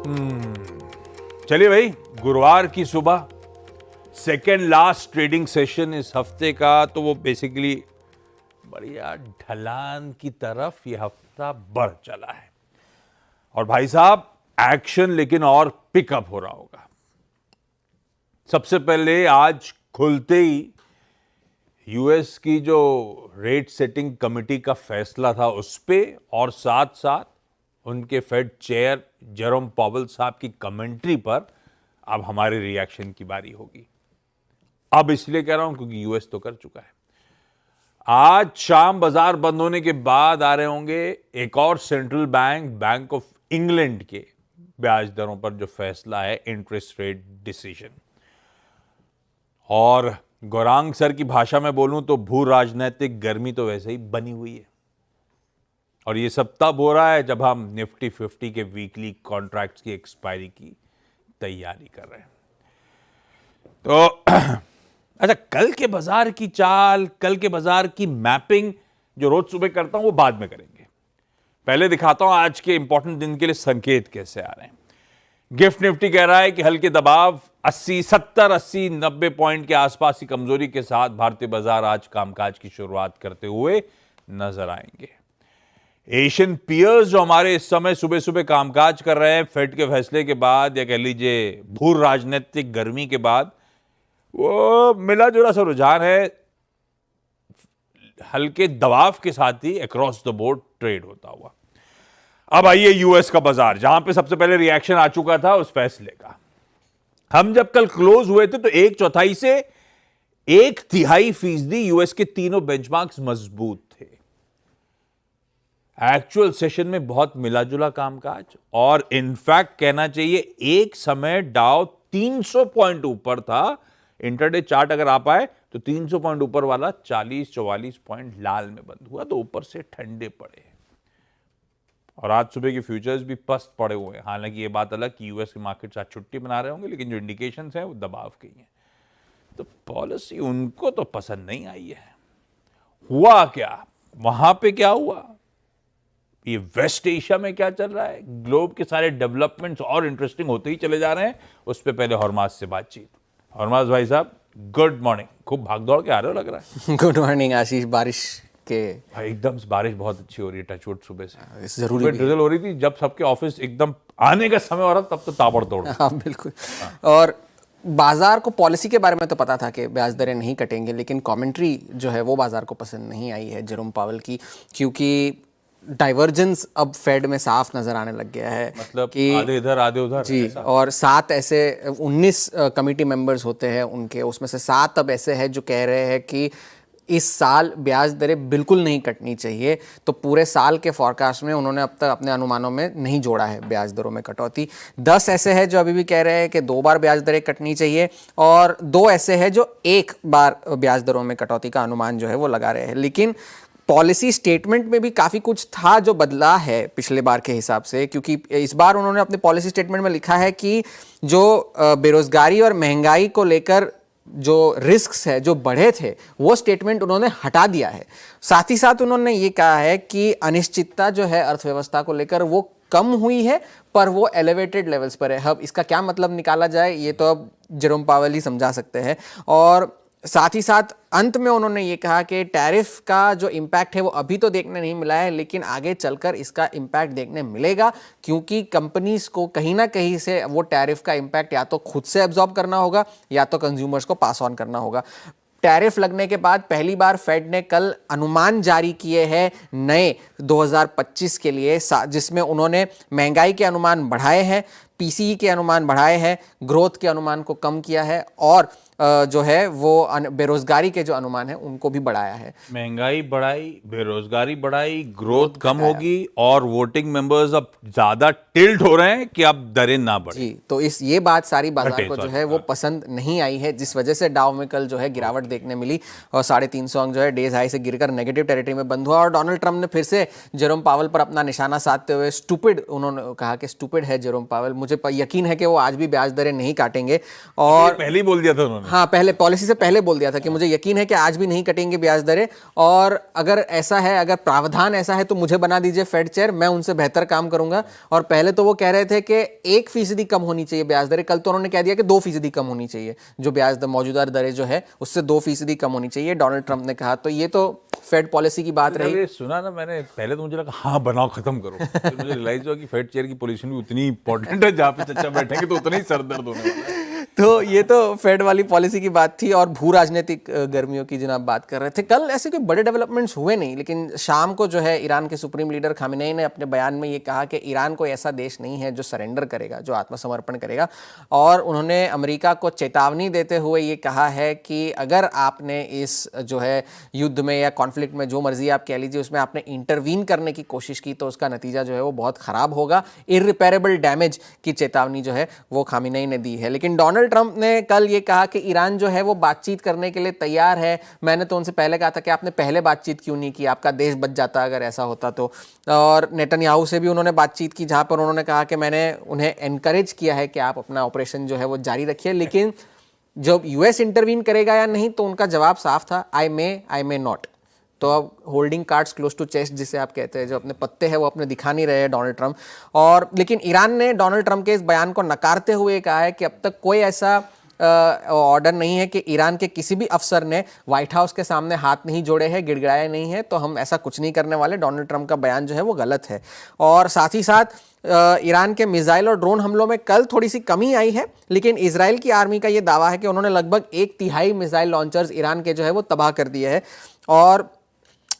चलिए भाई, गुरुवार की सुबह सेकेंड लास्ट ट्रेडिंग सेशन इस हफ्ते का, तो वो बेसिकली बढ़िया ढलान की तरफ ये हफ्ता बढ़ चला है। और भाई साहब, एक्शन लेकिन और पिकअप हो रहा होगा। सबसे पहले आज खुलते ही यूएस की जो रेट सेटिंग कमेटी का फैसला था उस पे, और साथ साथ उनके फेड चेयर जेरोम पॉवेल साहब की कमेंट्री पर अब हमारे रिएक्शन की बारी होगी। अब इसलिए कह रहा हूं क्योंकि यूएस तो कर चुका है। आज शाम बाजार बंद होने के बाद आ रहे होंगे एक और सेंट्रल बैंक ऑफ इंग्लैंड के ब्याज दरों पर जो फैसला है, इंटरेस्ट रेट डिसीजन। और गौरांग सर की भाषा में बोलूं तो भू राजनीतिक गर्मी तो वैसे ही बनी हुई है। और ये सब तब हो रहा है जब हम निफ्टी 50 के वीकली कॉन्ट्रैक्ट्स की एक्सपायरी की तैयारी कर रहे हैं। तो अच्छा, कल के बाजार की चाल, कल के बाजार की मैपिंग जो रोज सुबह करता हूं वो बाद में करेंगे। पहले दिखाता हूं आज के इंपॉर्टेंट दिन के लिए संकेत कैसे आ रहे हैं। गिफ्ट निफ्टी कह रहा है कि हल्के दबाव 70-80-90 पॉइंट के आसपास की कमजोरी के साथ भारतीय बाजार आज कामकाज की शुरुआत करते हुए नजर आएंगे। एशियन पियर्स जो हमारे इस समय सुबह सुबह कामकाज कर रहे हैं फेड के फैसले के बाद, या कह लीजिए भू राजनीतिक गर्मी के बाद, वो मिला जुला सा रुझान है। हल्के दबाव के साथ ही अक्रॉस द बोर्ड ट्रेड होता हुआ। अब आइए यूएस का बाजार, जहां पे सबसे पहले रिएक्शन आ चुका था उस फैसले का। हम जब कल क्लोज हुए थे तो 1/4 से 1/3% यूएस के तीनों बेंचमार्क्स मजबूत थे। एक्चुअल सेशन में बहुत मिला जुला कामकाज, और इनफैक्ट कहना चाहिए एक समय डाउ 300 पॉइंट ऊपर था। इंटरडे चार्ट अगर आप आए तो 300 पॉइंट ऊपर वाला 40-44 पॉइंट लाल में बंद हुआ, तो ऊपर से ठंडे पड़े। और आज सुबह के फ्यूचर्स भी पस्त पड़े हुए हैं। हालांकि ये बात अलग कि यूएस के मार्केट्स आज छुट्टी मना रहे होंगे, लेकिन जो इंडिकेशंस हैं वो दबाव के ही हैं। तो पॉलिसी उनको तो पसंद नहीं आई है। हुआ क्या वहां पे, क्या हुआ, ये वेस्ट एशिया में क्या चल रहा है, ग्लोब के सारे डेवलपमेंट्स और इंटरेस्टिंग होते ही चले जा रहे हैं। उस पर पहले हरमाज से बातचीत। हरमाज भाई साहब, गुड मॉर्निंग। खूब भाग दौड़ के आ रहे हो लग रहा है। गुड मॉर्निंग आशीष। बारिश के भाई एकदम बारिश बहुत अच्छी हो रही है, टचवुड। सुबह से जरूरी ड्रिजल हो रही थी, जब सबके ऑफिस एकदम आने का समय हो रहा तब तो ताबड़तोड़। हाँ बिल्कुल। और बाजार को पॉलिसी के बारे में तो पता था कि ब्याज दरें नहीं कटेंगे, लेकिन कमेंट्री जो है वो बाजार को पसंद नहीं आई है जेरोम पावेल की, क्योंकि डाइवर्जेंस अब फेड में साफ नजर आने लग गया है। मतलब कि आधे इधर आधे उधर जी, और 7 ऐसे 19 कमेटी मेंबर्स होते हैं उनके, उसमें से 7 अब ऐसे हैं जो कह रहे हैं कि इस साल ब्याज दरें बिल्कुल नहीं कटनी चाहिए। तो पूरे साल के फॉरकास्ट में उन्होंने अब तक अपने अनुमानों में नहीं जोड़ा है ब्याज दरों में कटौती। 10 ऐसे हैं जो अभी भी कह रहे हैं कि 2 बार ब्याज दरें कटनी चाहिए, और 2 ऐसे हैं जो 1 बार ब्याज दरों में कटौती का अनुमान जो है वो लगा रहे हैं। लेकिन पॉलिसी स्टेटमेंट में भी काफ़ी कुछ था जो बदला है पिछले बार के हिसाब से, क्योंकि इस बार उन्होंने अपने पॉलिसी स्टेटमेंट में लिखा है कि जो बेरोजगारी और महंगाई को लेकर जो रिस्क्स है जो बढ़े थे वो स्टेटमेंट उन्होंने हटा दिया है। साथ ही साथ उन्होंने ये कहा है कि अनिश्चितता जो है अर्थव्यवस्था को लेकर वो कम हुई है, पर वो एलिवेटेड लेवल्स पर है। अब इसका क्या मतलब निकाला जाए ये तो अब जेरोम पावेल ही समझा सकते हैं। और साथ ही साथ अंत में उन्होंने ये कहा कि टैरिफ का जो इम्पैक्ट है वो अभी तो देखने नहीं मिला है, लेकिन आगे चलकर इसका इम्पैक्ट देखने मिलेगा, क्योंकि कंपनीज को कहीं ना कहीं से वो टैरिफ का इम्पैक्ट या तो खुद से एब्जॉर्ब करना होगा या तो कंज्यूमर्स को पास ऑन करना होगा। टैरिफ लगने के बाद पहली बार फेड ने कल अनुमान जारी किए हैं नए 2025 के लिए, जिसमें उन्होंने महंगाई के अनुमान बढ़ाए हैं, पीसीई के अनुमान बढ़ाए हैं, ग्रोथ के अनुमान को कम किया है, और जो है वो बेरोजगारी के जो अनुमान है उनको भी बढ़ाया है। महंगाई बढ़ाई, बेरोजगारी बढ़ाई, ग्रोथ कम होगी, और वोटिंग मेंबर्स अब ज्यादा टिल्ट हो रहे हैं कि अब दरें ना बढ़े। जी, तो ये बात सारी बाजार को जो है वो पसंद नहीं आई है, जिस वजह से डाउ में कल जो है गिरावट देखने मिली, और 350 अंक जो है डेज हाई से गिरकर नेगेटिव टेरिटरी में बंद हुआ। और डोनाल्ड ट्रंप ने फिर से जेरोम पावेल पर अपना निशाना साधते हुए स्टूपिड, उन्होंने कहा कि स्टूपिड है जेरोम पावेल, मुझे यकीन है कि वो आज भी ब्याज दरें नहीं काटेंगे। और पहले ही बोल दिया था उन्होंने। हाँ, पहले पॉलिसी से पहले बोल दिया था कि मुझे यकीन है कि आज भी नहीं कटेंगे ब्याज दरें, और अगर ऐसा है, अगर प्रावधान ऐसा है तो मुझे बना दीजिए फेड चेयर, मैं उनसे बेहतर काम करूंगा। और पहले तो वो कह रहे थे कि 1% कम होनी चाहिए ब्याज दरें, कल तो उन्होंने कह दिया कि 2% कम होनी चाहिए, जो ब्याज दर मौजूदा दरें जो है उससे 2% कम होनी चाहिए, डोनाल्ड ट्रंप ने कहा। तो ये तो फेड पॉलिसी की बात रही। सुना ना मैंने, पहले तो मुझे लगा हाँ बनाओ खत्म करो, फिर मुझे रियलाइज हुआ कि फेड चेयर की पोजीशन भी उतनी इंपॉर्टेंट है, जहाँ पे चच्चा बैठेंगे तो उतना ही सर दर्द होने वाला है। तो ये तो फेड वाली पॉलिसी की बात थी। और भू राजनीतिक गर्मियों की जनाब बात कर रहे थे। कल ऐसे कोई बड़े डेवलपमेंट्स हुए नहीं, लेकिन शाम को जो है ईरान के सुप्रीम लीडर खामेनेई ने अपने बयान में ये कहा कि ईरान कोई ऐसा देश नहीं है जो सरेंडर करेगा, जो आत्मसमर्पण करेगा। और उन्होंने अमेरिका को चेतावनी देते हुए ये कहा है कि अगर आपने इस जो है युद्ध में या कॉन्फ्लिक्ट में, जो मर्जी आप कह लीजिए, उसमें आपने इंटरवीन करने की कोशिश की तो उसका नतीजा जो है वो बहुत खराब होगा। इररिपेरेबल डैमेज की चेतावनी जो है वो खामेनेई ने दी है। लेकिन डोनाल्ड ट्रंप ने कल ये कहा कि ईरान जो है वो बातचीत करने के लिए तैयार है। मैंने तो उनसे पहले कहा था कि आपने पहले बातचीत क्यों नहीं की, आपका देश बच जाता अगर ऐसा होता तो। और नेतन्याहू से भी उन्होंने बातचीत की, जहां पर उन्होंने कहा कि मैंने उन्हें एनकरेज किया है कि आप अपना ऑपरेशन जो है वो जारी रखिए, लेकिन जब यूएस इंटरवीन करेगा या नहीं तो उनका जवाब साफ था, आई मे नॉट। तो अब holding cards close to chest जिसे आप कहते हैं, जो अपने पत्ते हैं वो अपने दिखा नहीं रहे हैं डोनाल्ड ट्रंप। और लेकिन ईरान ने डोनाल्ड ट्रंप के इस बयान को नकारते हुए कहा है कि अब तक कोई ऐसा ऑर्डर नहीं है कि ईरान के किसी भी अफसर ने व्हाइट हाउस के सामने हाथ नहीं जोड़े हैं, गिड़गिड़ाए नहीं है, तो हम ऐसा कुछ नहीं करने वाले। डोनाल्ड ट्रंप का बयान जो है वो गलत है। और साथ ही साथ ईरान के मिसाइल और ड्रोन हमलों में कल थोड़ी सी कमी आई है, लेकिन इजराइल की आर्मी का ये दावा है कि उन्होंने लगभग 1/3 मिसाइल लॉन्चर्स ईरान के जो है वो तबाह कर दिए हैं। और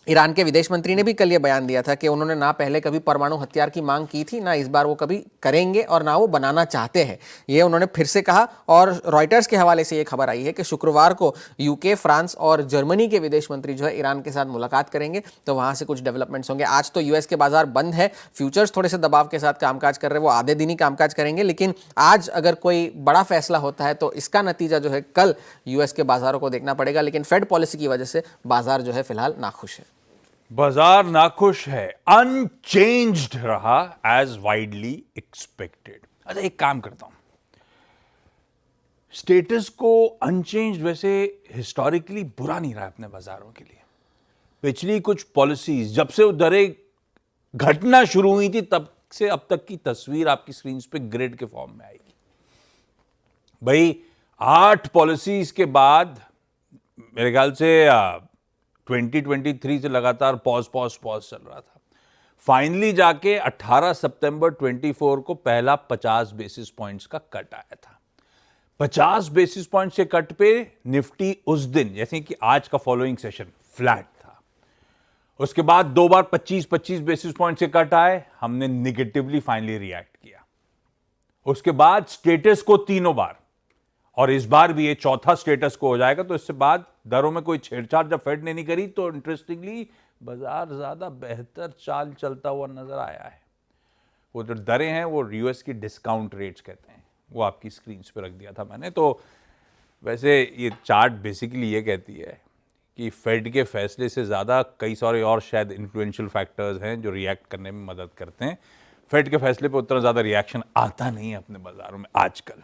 ईरान के विदेश मंत्री ने भी कल ये बयान दिया था कि उन्होंने ना पहले कभी परमाणु हथियार की मांग की थी, ना इस बार वो कभी करेंगे, और ना वो बनाना चाहते हैं, ये उन्होंने फिर से कहा। और रॉयटर्स के हवाले से ये खबर आई है कि शुक्रवार को यूके, फ्रांस और जर्मनी के विदेश मंत्री जो है ईरान के साथ मुलाकात करेंगे, तो वहां से कुछ डेवलपमेंट्स होंगे। आज तो यूएस के बाजार बंद है, फ्यूचर्स थोड़े से दबाव के साथ कामकाज कर रहे हैं, वो आधे दिन ही कामकाज करेंगे, लेकिन आज अगर कोई बड़ा फैसला होता है तो इसका नतीजा जो है कल यूएस के बाजारों को देखना पड़ेगा। लेकिन फेड पॉलिसी की वजह से बाजार जो है फिलहाल नाखुश है। बाजार नाखुश है, अनचेंज्ड रहा एज वाइडली एक्सपेक्टेड। अच्छा, एक काम करता हूं, स्टेटस को अनचेंज्ड वैसे हिस्टोरिकली बुरा नहीं रहा अपने बाजारों के लिए। पिछली कुछ पॉलिसीज जब से वो दरें घटना शुरू हुई थी तब से अब तक की तस्वीर आपकी स्क्रीन पे ग्रिड के फॉर्म में आएगी। भाई 8 पॉलिसीज के बाद मेरे ख्याल से 2023 से लगातार पॉज चल रहा था। फाइनली जाके 18 सितंबर 24 को पहला 50 बेसिस पॉइंट्स का कट आया था। 50 बेसिस पॉइंट्स के कट पे निफ्टी उस दिन, जैसे कि आज का फॉलोइंग सेशन, फ्लैट था। उसके बाद 2 बार 25 बेसिस पॉइंट्स के कट आए, हमने निगेटिवली फाइनली रिएक्ट किया। उसके बाद स्टेटस को 3 बार, और इस बार भी ये चौथा स्टेटस को हो जाएगा। तो इससे बाद दरों में कोई छेड़छाड़ जब फेड ने नहीं करी तो इंटरेस्टिंगली बाजार ज्यादा बेहतर चाल चलता हुआ नजर आया है। वो जो दरें हैं वो यूएस की डिस्काउंट रेट्स कहते हैं, वो आपकी स्क्रीन पे रख दिया था मैंने। तो वैसे ये चार्ट बेसिकली ये कहती है कि फेड के फैसले से ज़्यादा कई सारे और शायद इन्फ्लुएंशियल फैक्टर्स हैं जो रिएक्ट करने में मदद करते हैं। फेड के फैसले पे उतना ज़्यादा रिएक्शन आता नहीं है अपने बाजारों में आजकल।